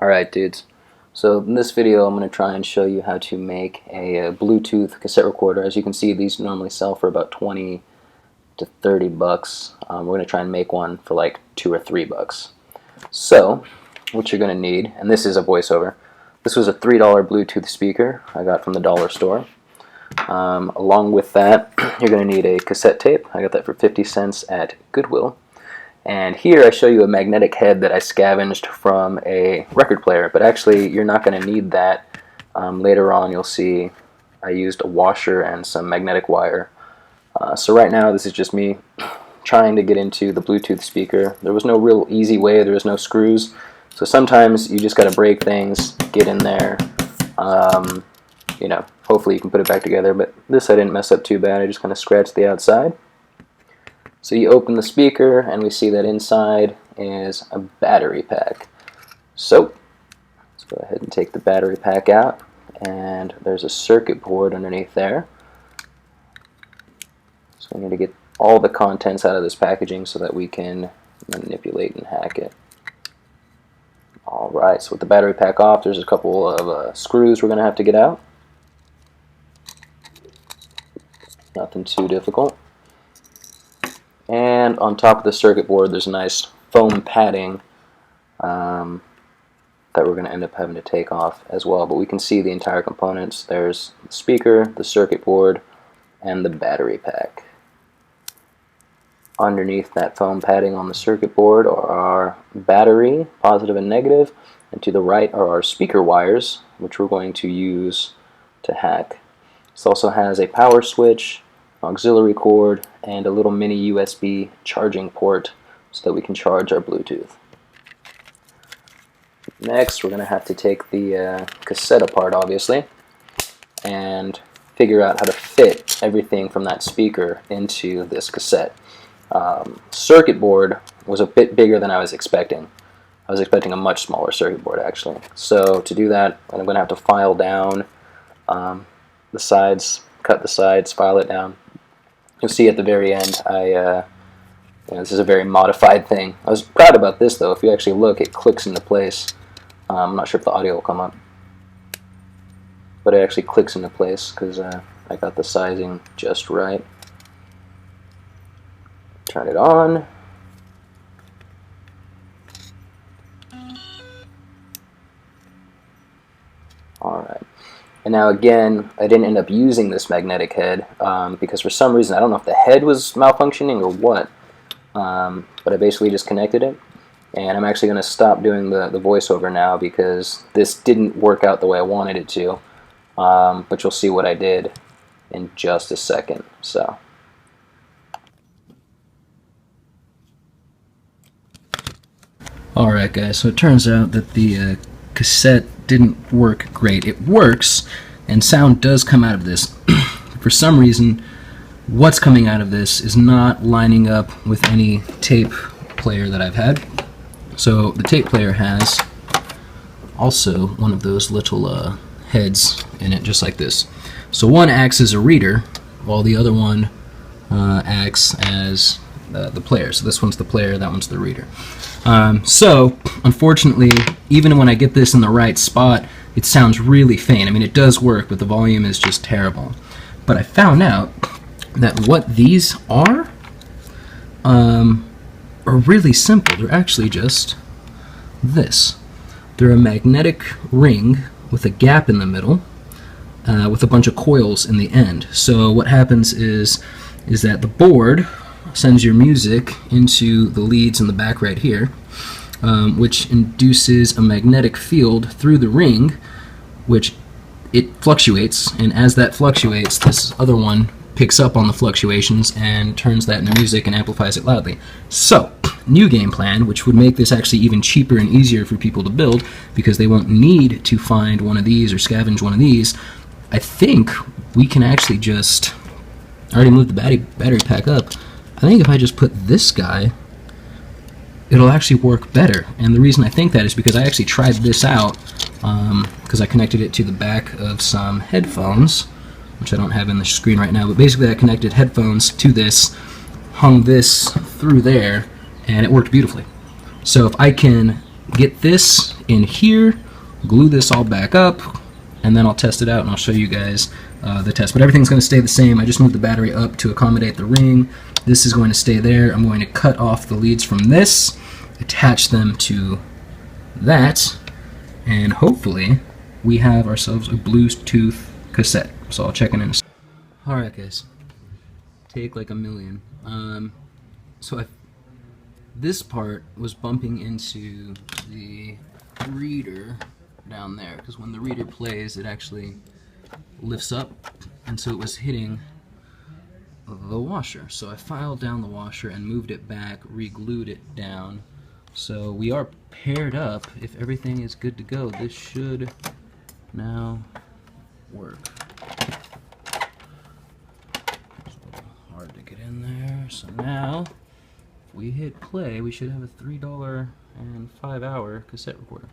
Alright dudes, so in this video I'm going to try and show you how to make a Bluetooth cassette recorder. As you can see, these normally sell for about 20 to 30 bucks. We're going to try and make one for like 2 or 3 bucks. So what you're going to need, and this is a voiceover, this was a $3 Bluetooth speaker I got from the dollar store. Along with that, you're going to need a cassette tape. I got that for 50 cents at Goodwill. And here I show you a magnetic head that I scavenged from a record player, but actually you're not going to need that. Later on you'll see I used a washer and some magnetic wire. So right now this is just me trying to get into the Bluetooth speaker. There was no real easy way, there was no screws. So sometimes you just got to break things, get in there, you know, hopefully you can put it back together, but this I didn't mess up too bad. I just kind of scratched the outside. So you open the speaker and we see that inside is a battery pack. So let's go ahead and take the battery pack out, and there's a circuit board underneath there. So we need to get all the contents out of this packaging so that we can manipulate and hack it. Alright, so with the battery pack off, there's a couple of screws we're going to have to get out. Nothing too difficult. And on top of the circuit board there's a nice foam padding that we're going to end up having to take off as well. But we can see the entire components. There's the speaker, the circuit board, and the battery pack. Underneath that foam padding on the circuit board are our battery, positive and negative, and to the right are our speaker wires, which we're going to use to hack. This also has a power switch, auxiliary cord, and a little mini USB charging port so that we can charge our Bluetooth. Next, we're going to have to take the cassette apart, obviously, and figure out how to fit everything from that speaker into this cassette. Circuit board was a bit bigger than I was expecting. I was expecting a much smaller circuit board, actually. So to do that, I'm going to have to file down the sides, cut the sides, file it down. You'll see at the very end, this is a very modified thing. I was proud about this, though. If you actually look, it clicks into place. I'm not sure if the audio will come up, but it actually clicks into place because I got the sizing just right. Turn it on. Alright. And now again, I didn't end up using this magnetic head because for some reason, I don't know if the head was malfunctioning or what, but I basically just connected it. And I'm actually going to stop doing the voiceover now because this didn't work out the way I wanted it to. But you'll see what I did in just a second. So. Alright guys, so it turns out that the cassette didn't work great. It works, and sound does come out of this. For some reason, what's coming out of this is not lining up with any tape player that I've had. So the tape player has also one of those little heads in it, just like this. So one acts as a reader, while the other one acts as the player. So this one's the player, that one's the reader. So, unfortunately, even when I get this in the right spot, it sounds really faint. I mean, it does work, but the volume is just terrible. But I found out that what these are really simple. They're actually just this. They're a magnetic ring with a gap in the middle, with a bunch of coils in the end. So what happens is that the board sends your music into the leads in the back right here, which induces a magnetic field through the ring, which it fluctuates, and as that fluctuates, this other one picks up on the fluctuations and turns that into music and amplifies it loudly. So, new game plan, which would make this actually even cheaper and easier for people to build, because they won't need to find one of these or scavenge one of these. I think we can actually just, I already moved the battery pack up. I think if I just put this guy, it'll actually work better. And the reason I think that is because I actually tried this out because I connected it to the back of some headphones, which I don't have in the screen right now, but basically I connected headphones to this, hung this through there, and it worked beautifully. So if I can get this in here, glue this all back up, and then I'll test it out and I'll show you guys the test. But everything's going to stay the same. I just moved the battery up to accommodate the ring. This is going to stay there. I'm going to cut off the leads from this, attach them to that, and hopefully we have ourselves a Bluetooth cassette. So I'll check in a second. Alright guys, take like a million. This part was bumping into the reader down there, because when the reader plays it actually lifts up, and so it was hitting the washer. So I filed down the washer and moved it back, re-glued it down. So we are paired up. If everything is good to go, this should now work. It's a little hard to get in there. So now, if we hit play, we should have a $3 and 5-hour cassette recorder.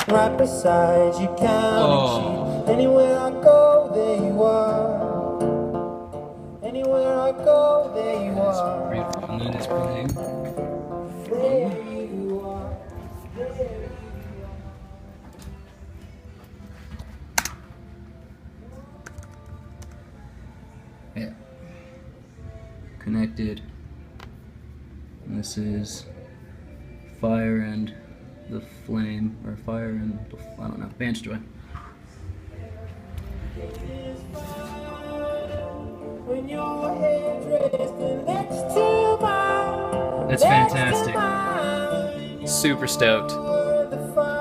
Right beside you, counting sheep. Anywhere I go, there you are. Anywhere I go, there you are. Beautiful. And then it's playing. There you are. There you are. Yeah. Connected. And this is fire and the flame, or fire and the, I don't know, Banjo Joy. When your head resting next to mine. That's fantastic. Super stoked.